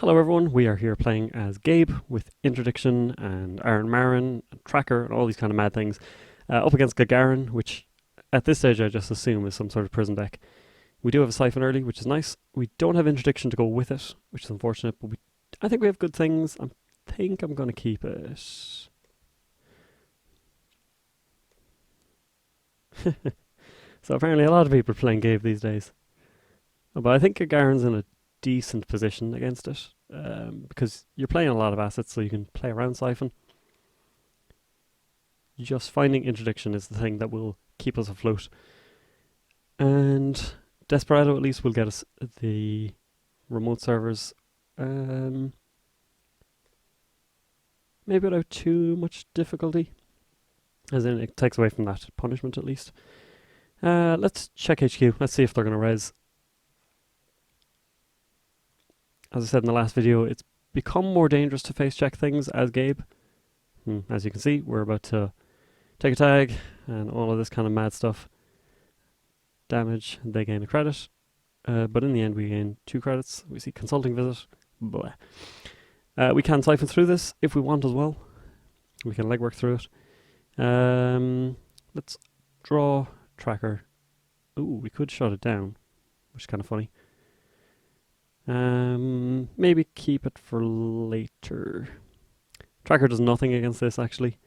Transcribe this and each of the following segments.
Hello everyone, we are here playing as Gabe with Interdiction and Aaron Marin and Tracker and all these kind of mad things up against Gagarin, which at this stage I just assume is some sort of prison deck. We do have a Siphon early, which is nice. We don't have Interdiction to go with it, which is unfortunate, but I think we have good things. I think I'm going to keep it. So apparently a lot of people are playing Gabe these days. But I think Gagarin's in a decent position against it, because you're playing a lot of assets, so you can play around Siphon. Just finding Interdiction is the thing that will keep us afloat. And Desperado at least will get us the remote servers, maybe without too much difficulty, as in it takes away from that punishment at least. Let's check HQ, let's see if they're going to res. As I said in the last video, it's become more dangerous to face check things as Gabe. As you can see, we're about to take a tag and all of this kind of mad stuff. Damage, they gain a credit. But in the end we gain 2 credits. We see consulting visit. Blah. We can siphon through this if we want as well. We can legwork through it. Let's draw Tracker. Ooh, we could shut it down, which is kind of funny. Maybe keep it for later. Tracker does nothing against this actually,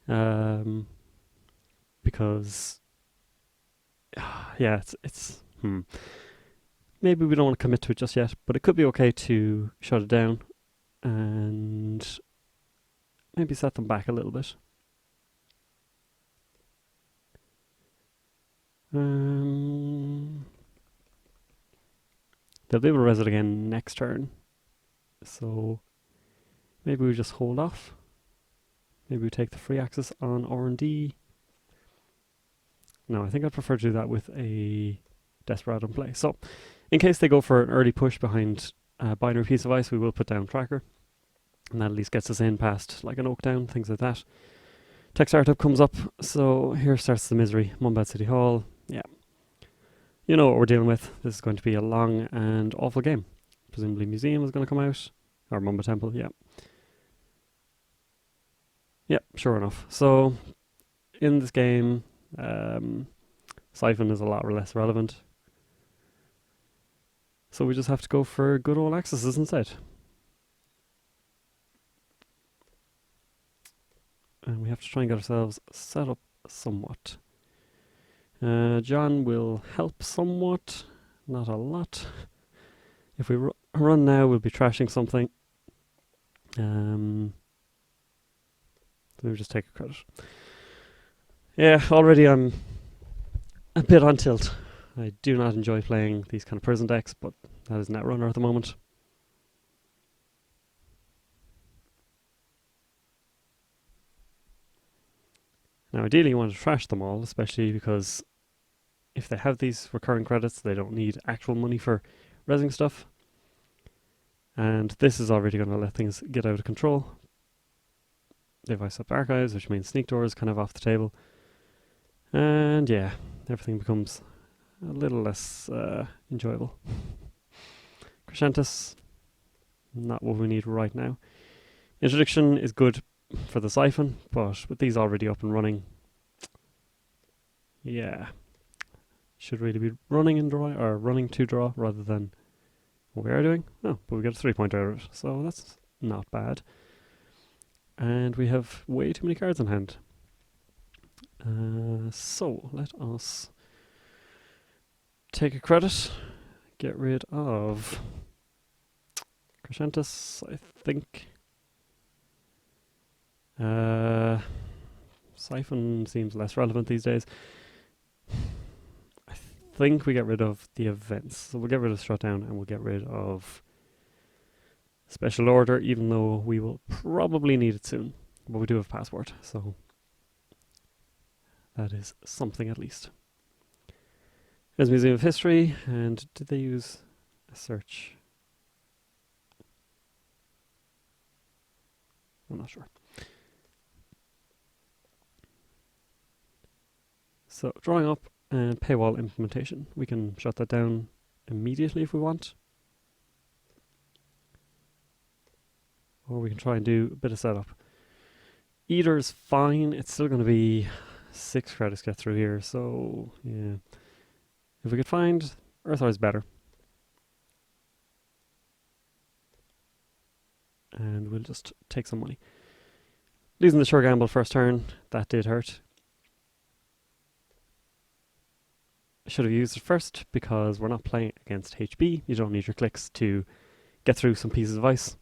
because yeah, it's maybe we don't want to commit to it just yet, but it could be okay to shut it down and maybe set them back a little bit. They'll be able to res it again next turn, so maybe we just hold off. Maybe we take the free access on R&D. No, I think I'd prefer to do that with a Desperado in play. So, in case they go for an early push behind a binary piece of ice, we will put down Tracker, and that at least gets us in past like an Oak Down, things like that. Tech Startup comes up, so here starts the misery. Mumbai City Hall, yeah. You know what we're dealing with. This is going to be a long and awful game. Presumably Museum is going to come out. Or Mumba Temple, yeah. Yeah, sure enough. So, in this game, Siphon is a lot less relevant. So we just have to go for good old accesses instead. And we have to try and get ourselves set up somewhat. John will help somewhat, not a lot. If we run now, we'll be trashing something. So we'll just take a credit. Yeah, already I'm a bit on tilt. I do not enjoy playing these kind of prison decks, but that is Netrunner at the moment. Now ideally you want to trash them all, especially because if they have these recurring credits, they don't need actual money for resing stuff. And this is already going to let things get out of control. They've iced up archives, which means sneak door is kind of off the table. And yeah, everything becomes a little less enjoyable. Crescentus, not what we need right now. Interdiction is good for the Siphon, but with these already up and running, yeah, should really be running and draw, or running to draw rather than what we are doing. Oh, but we got a 3-point out of it, so that's not bad. And we have way too many cards in hand. So let us take a credit, get rid of Crescentus, I think. Siphon seems less relevant these days. I think we get rid of the events. So we'll get rid of Shutdown and we'll get rid of Special Order, even though we will probably need it soon. But we do have Passport, so that is something at least. There's Museum of History, and did they use a search? I'm not sure. So drawing up and paywall implementation. We can shut that down immediately if we want. or we can try and do a bit of setup. Eater's fine. It's still going to be 6 credits get through here, so yeah. If we could find Earthrise better. And we'll just take some money. Losing the sure gamble first turn, that did hurt. I should have used it first because we're not playing against HB. You don't need your clicks to get through some pieces of ice.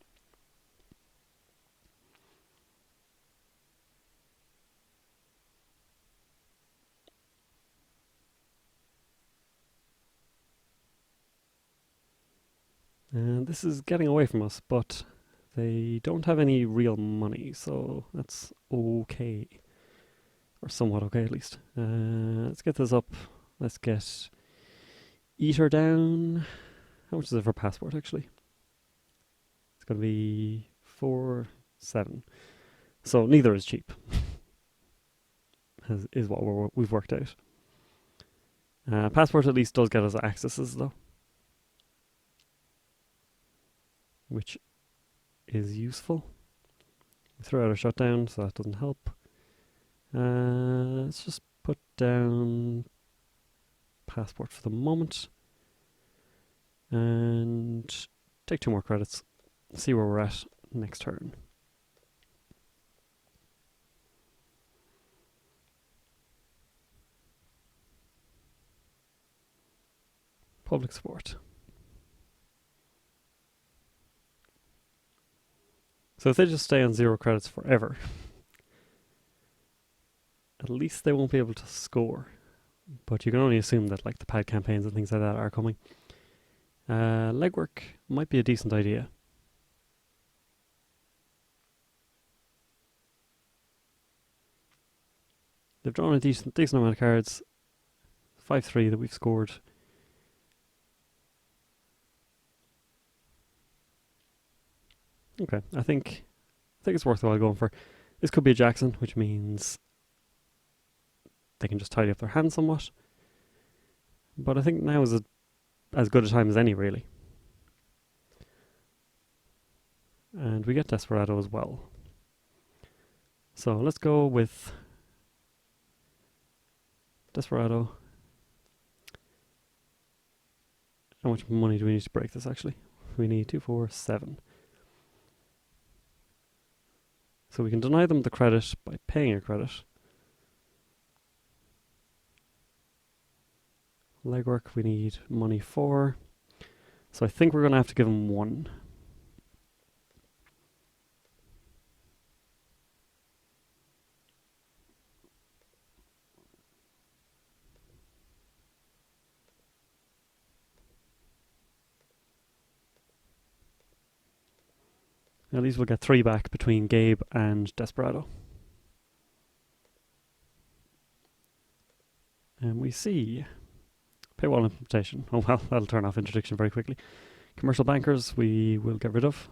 And this is getting away from us, but they don't have any real money, so that's okay. Or somewhat okay, at least. Let's get this up. Let's get Eater down. How much is it for passport, actually? It's going to be 4-7. So neither is cheap. Is what we've worked out. Passport at least does get us accesses, though. Which is useful. We throw out a shutdown, so that doesn't help. Let's just put down passport for the moment. And take 2 more credits. See where we're at next turn. Public support. So if they just stay on 0 credits forever, at least they won't be able to score. But you can only assume that like the pad campaigns and things like that are coming. Legwork might be a decent idea. They've drawn a decent amount of cards. 5-3 that we've scored. Okay, I think it's worthwhile going for. This could be a Jackson, which means they can just tidy up their hand somewhat. But I think now is as good a time as any, really. And we get Desperado as well. So let's go with Desperado. How much money do we need to break this, actually? We need 2, 4, 7. So we can deny them the credit by paying a credit. Legwork we need money for. So I think we're going to have to give them 1. At least we'll get 3 back between Gabe and Desperado. And we see paywall implementation. Oh well, that'll turn off interdiction very quickly. Commercial bankers we will get rid of.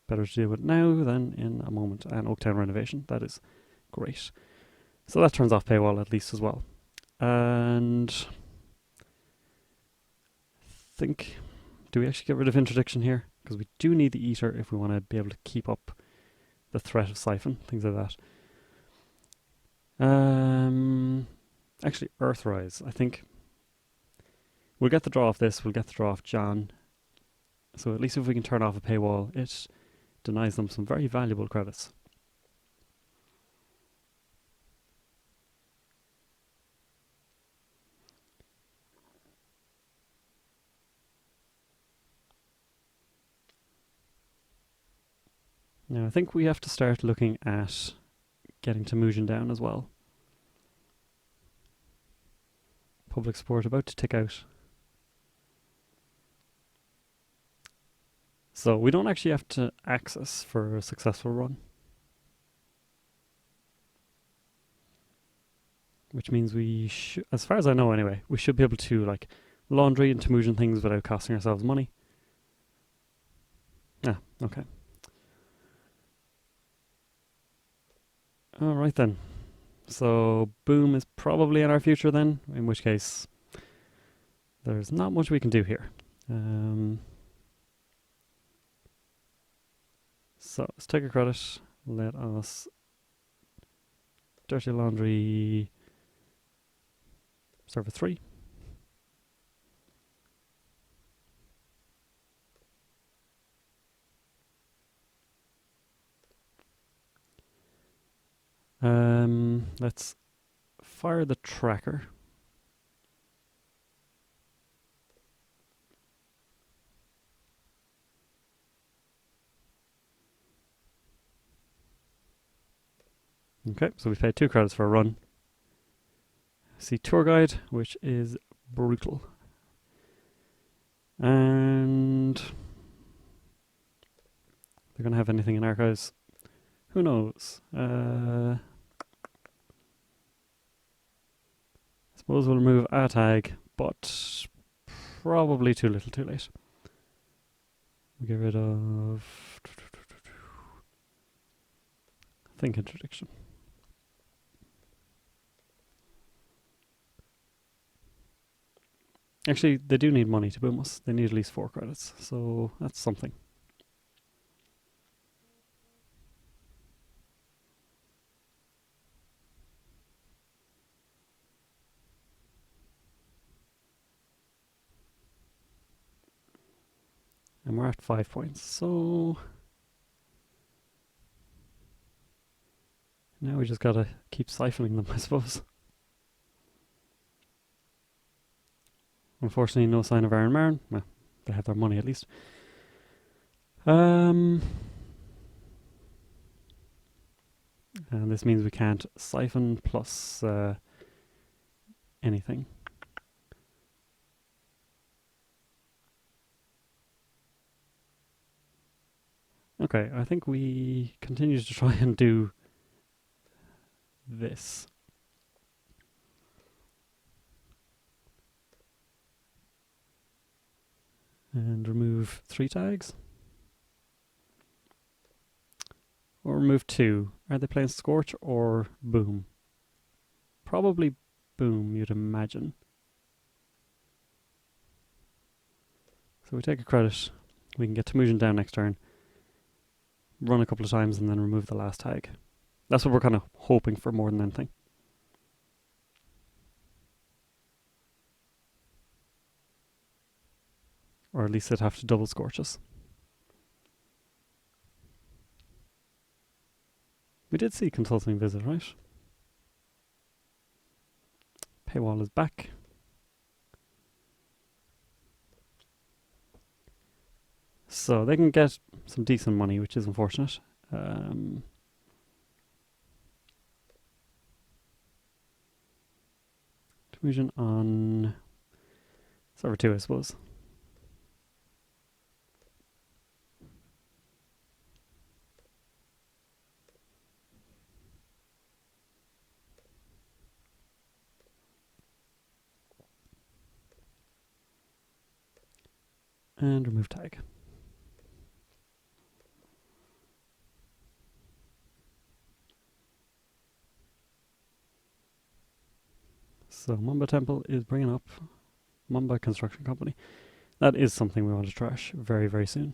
Better to deal with now than in a moment. And Oaktown renovation, that is great. So that turns off paywall at least as well. And I think, do we actually get rid of interdiction here? Because we do need the Eater if we want to be able to keep up the threat of Siphon, things like that. Actually, Earthrise, I think. We'll get the draw off this, we'll get the draw off John. So at least if we can turn off a paywall, it denies them some very valuable credits. Now I think we have to start looking at getting Temujin down as well. Public support about to tick out. So we don't actually have to access for a successful run. Which means we should, as far as I know anyway, we should be able to like laundry and Temujin things without costing ourselves money. Ah, okay. Alright then. So Boom is probably in our future then, in which case there's not much we can do here. So let's take a credit. Let us dirty laundry server 3. Let's fire the tracker. Okay, so we've paid 2 credits for a run. See tour guide, which is brutal. And they're going to have anything in archives. Who knows? I suppose we'll remove a tag, but probably too little too late. We'll get rid of think interdiction. Actually, they do need money to boom us. They need at least 4 credits, so that's something. And we're at 5 points, so now we just gotta keep siphoning them, I suppose. Unfortunately, no sign of Aaron Marin. Well, they have their money at least. And this means we can't siphon plus anything. Okay, I think we continue to try and do this. And remove 3 tags. Or remove 2. Are they playing Scorch or Boom? Probably Boom, you'd imagine. So we take a credit. We can get Temujin down next turn. Run a couple of times and then remove the last tag. That's what we're kind of hoping for more than anything. Or at least they'd have to double Scorch us. We did see Consulting Visit, right? Paywall is back. So they can get some decent money, which is unfortunate. Temujin on server 2, I suppose. And remove tag. So Mumba Temple is bringing up Mumba Construction Company. That is something we want to trash very, very soon.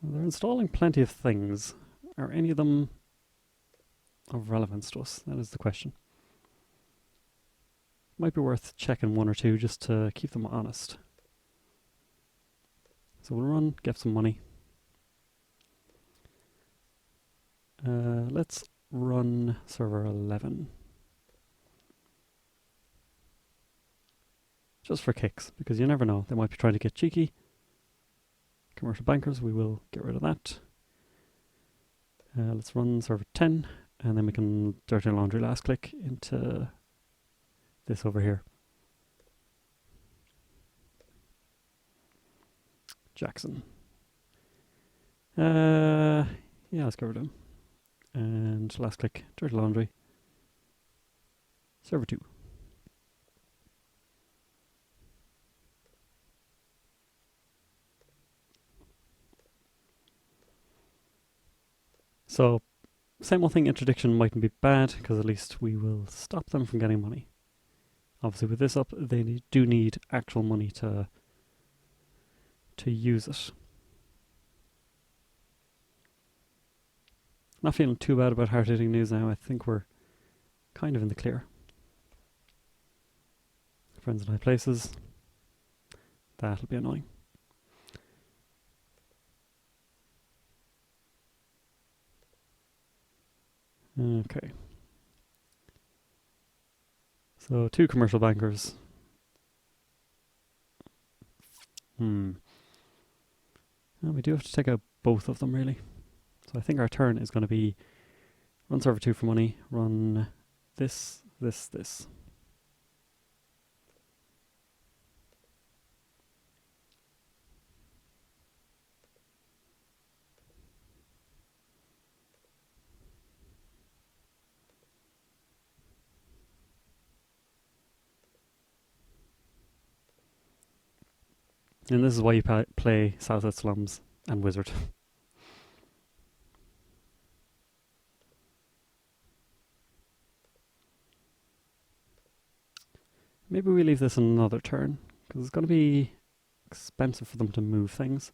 Well, they're installing plenty of things. Are any of them of relevance to us? That is the question. Might be worth checking 1 or 2 just to keep them honest. So we'll run, get some money. Let's run server 11. Just for kicks, because you never know. They might be trying to get cheeky. Commercial bankers, we will get rid of that. Let's run server 10, and then we can dirty laundry last click into this over here. Jackson. Yeah, let's get rid of him. And last click, dirty laundry. Server 2. So, same old thing, interdiction mightn't be bad, because at least we will stop them from getting money. Obviously with this up, they do need actual money to use it. Not feeling too bad about hard-hitting news now. I think we're kind of in the clear. Friends in high places. That'll be annoying. Okay. So 2 commercial bankers. Well, we do have to take out both of them, really. So I think our turn is going to be run server 2 for money, run this, this, this. And this is why you play Southside Slums and Wizard. Maybe we leave this another turn, because it's going to be expensive for them to move things.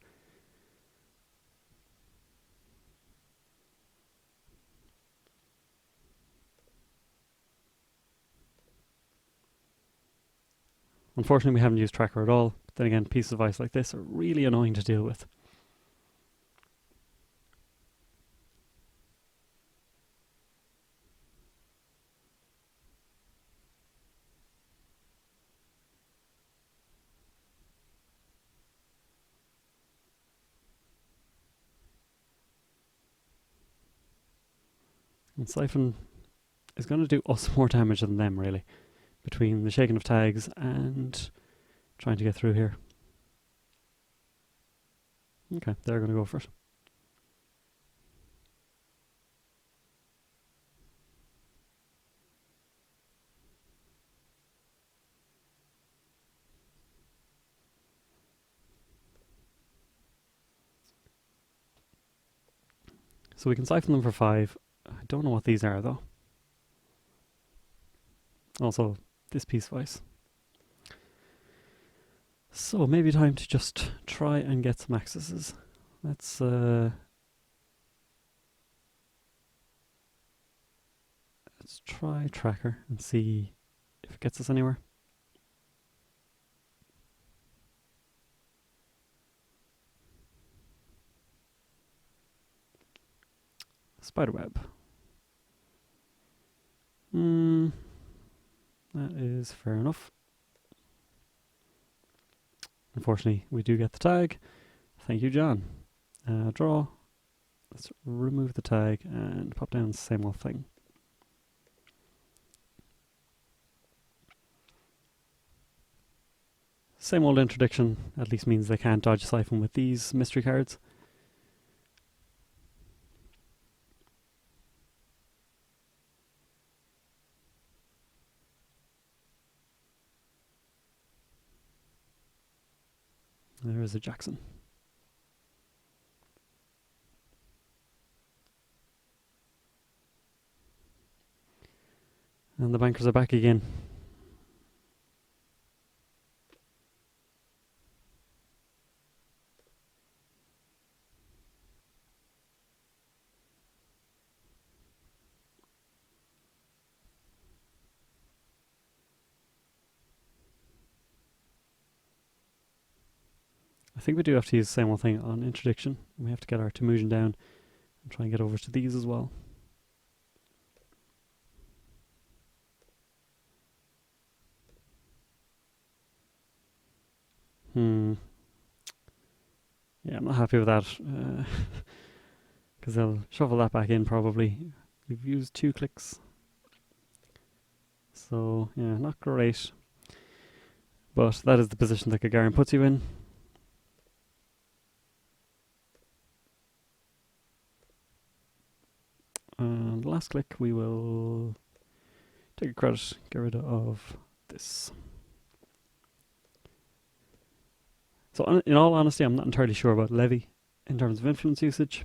Unfortunately, we haven't used tracker at all. But then again, pieces of ice like this are really annoying to deal with. And Siphon is going to do us more damage than them, really, between the shaking of tags and trying to get through here. Okay, they're going to go for it. So we can siphon them for 5. I don't know what these are, though. Also, this piece of ice. So maybe time to just try and get some accesses. Let's try tracker and see if it gets us anywhere. Spiderweb. That is fair enough. Unfortunately, we do get the tag. Thank you, John. Draw. Let's remove the tag and pop down the same old thing. Same old interdiction, at least means they can't dodge Siphon with these mystery cards. There is a Jackson. And the bankers are back again. I think we do have to use the same old thing on interdiction. We have to get our Temujin down and try and get over to these as well. Yeah, I'm not happy with that. Because they'll shuffle that back in probably. We've used 2 clicks. So, yeah, not great. But that is the position that Gagarin puts you in. And last click, we will take a credit, get rid of this. So in all honesty, I'm not entirely sure about Levy in terms of influence usage.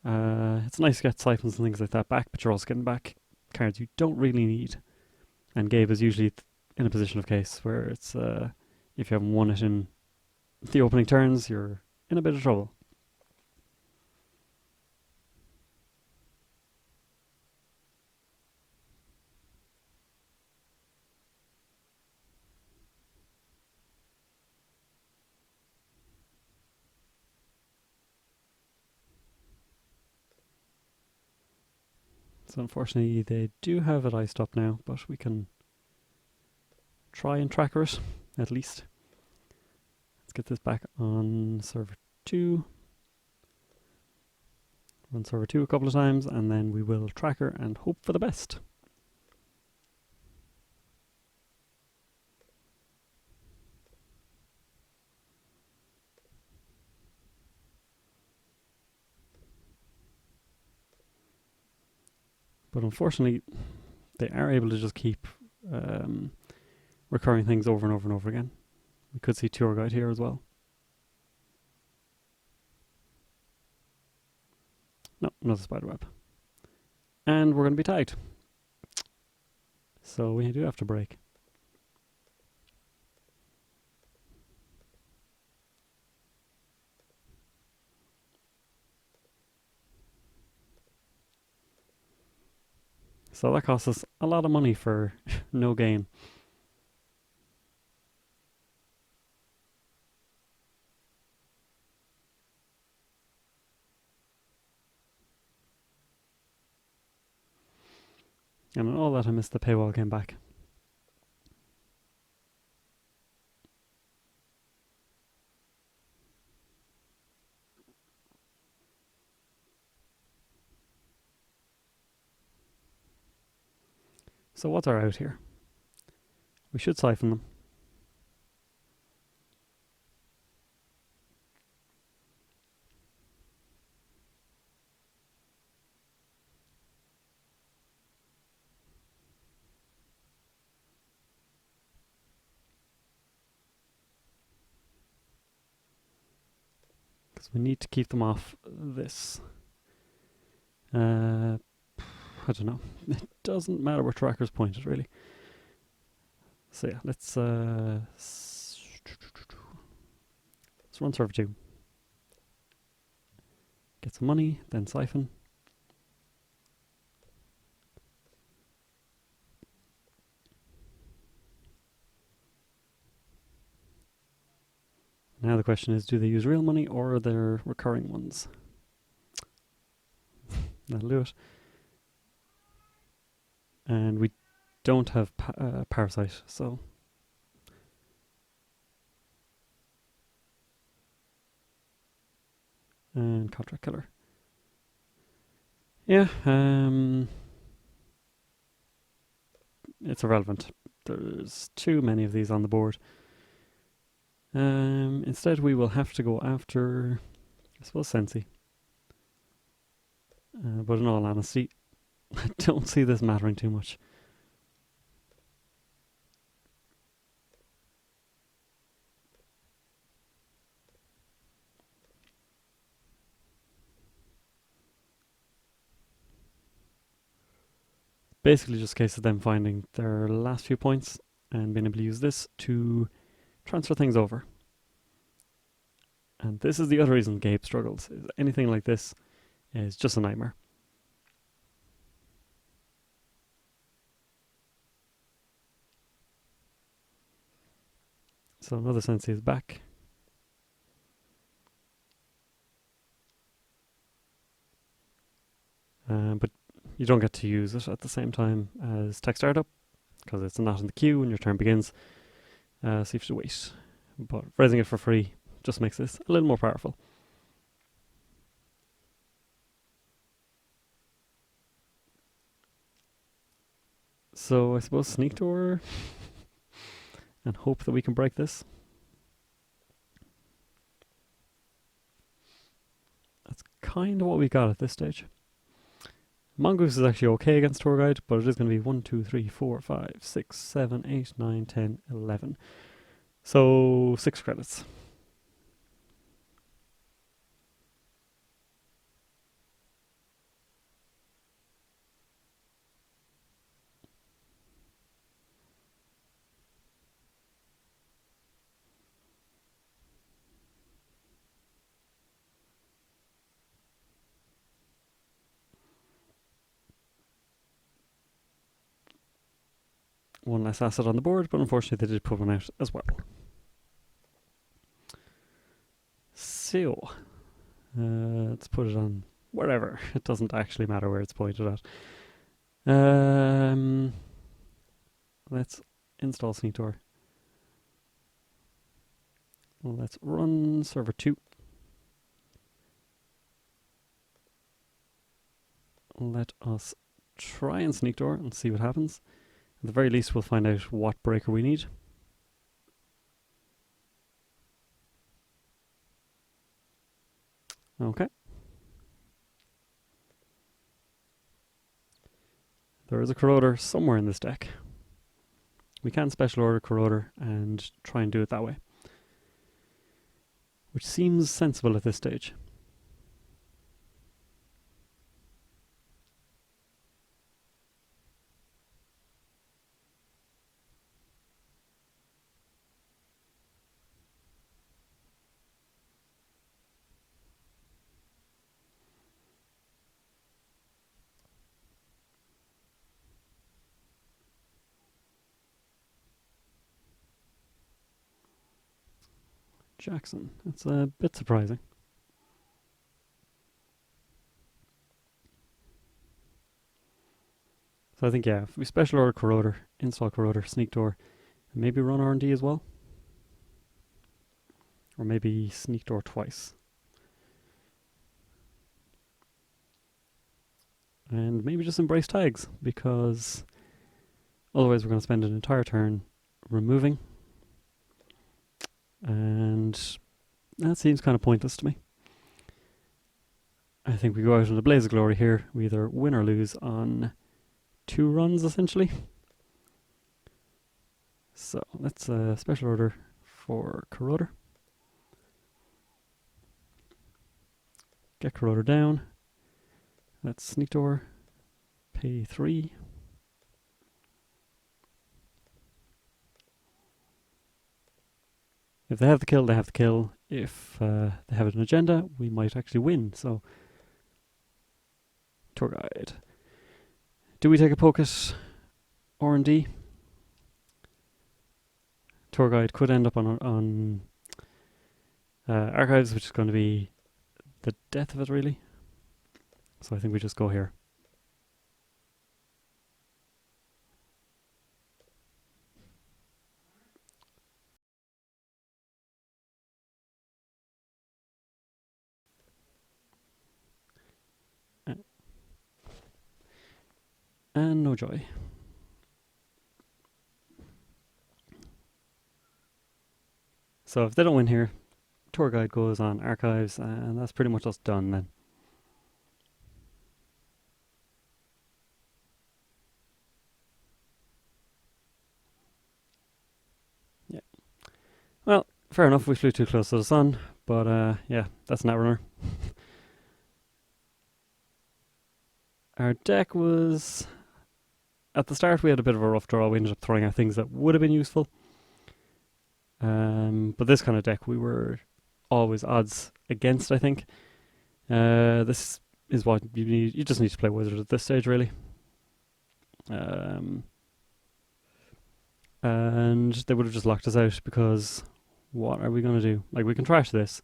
It's nice to get siphons and things like that back, but you're also getting back cards you don't really need. And Gabe is usually in a position of case where it's if you haven't won it in the opening turns, you're in a bit of trouble. So unfortunately they do have it iced up now, but we can try and tracker it, at least. Let's get this back on server 2. Run server 2 a couple of times, and then we will tracker and hope for the best. But unfortunately, they are able to just keep recurring things over and over and over again. We could see tour guide here as well. No, another spider web. And we're going to be tagged. So we do have to break. So that costs us a lot of money for no gain. And in all that I missed the paywall came back. So what's our out here? We should siphon them. Because we need to keep them off this. I don't know. It doesn't matter where tracker's pointed, really. So yeah, let's run server 2. Get some money, then siphon. Now the question is, do they use real money or their recurring ones? That'll do it. And we don't have Parasite, so... And Contract Killer. Yeah, it's irrelevant. There's too many of these on the board. Instead we will have to go after, I suppose, Sensi. But in all honesty, I don't see this mattering too much. Basically just a case of them finding their last few points and being able to use this to transfer things over. And this is the other reason Gabe struggles. Is anything like this is just a nightmare. So another Sensi is back. But you don't get to use it at the same time as Tech Startup because it's not in the queue when your turn begins. So you have to wait. But raising it for free just makes this a little more powerful. So I suppose sneak door and hope that we can break this. That's kind of what we got at this stage. Mongoose is actually okay against tour guide, but it is going to be 1, 2, 3, 4, 5, 6, 7, 8, 9, 10, 11. So 6 credits. one less asset on the board, but unfortunately they did put one out as well. So, let's put it on wherever. It doesn't actually matter where it's pointed at. Let's install Sneak Door. Let's run server 2. Let us try and Sneak Door and see what happens. At the very least, we'll find out what breaker we need. Okay. There is a corroder somewhere in this deck. We can special order corroder and try and do it that way, which seems sensible at this stage. Jackson. That's a bit surprising. So I think, yeah, if we special order corroder, install corroder, Sneak Door, and maybe run R&D as well. Or maybe Sneak Door twice. And maybe just embrace tags, because otherwise we're going to spend an entire turn removing. And that seems kind of pointless to me. I think we go out in a blaze of glory here. We either win or lose on 2 runs, essentially. So let's special order for corroder. Get corroder down. Let's Sneak Door. Pay 3. If they have the kill, they have the kill. If they have an agenda, we might actually win. So, tour guide. Do we take a poke at R&D? Tour guide could end up on archives, which is going to be the death of it, really. So I think we just go here. And no joy. So if they don't win here, tour guide goes on archives, and that's pretty much us done then. Yeah. Well, fair enough, we flew too close to the sun, but yeah, that's Netrunner. Our deck was... At the start we had a bit of a rough draw. We ended up throwing out things that would have been useful. But this kind of deck we were always odds against, I think. This is what you need. You just need to play Wizard at this stage, really. And they would have just locked us out, because what are we going to do? Like, we can trash this,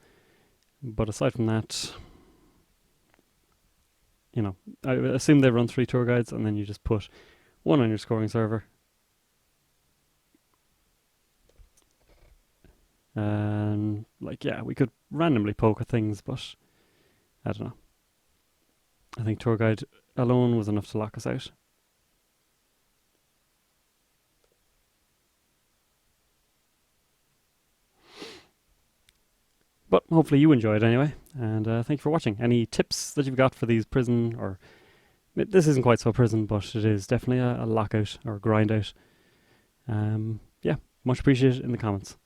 but aside from that, you know, I assume they run 3 tour guides, and then you just put 1 on your scoring server. And, like, yeah, we could randomly poke at things, but I don't know. I think tour guide alone was enough to lock us out. But hopefully you enjoyed anyway, and thank you for watching. Any tips that you've got for these prison, or... This isn't quite so prison, but it is definitely a lockout or grind out. Yeah, much appreciated in the comments.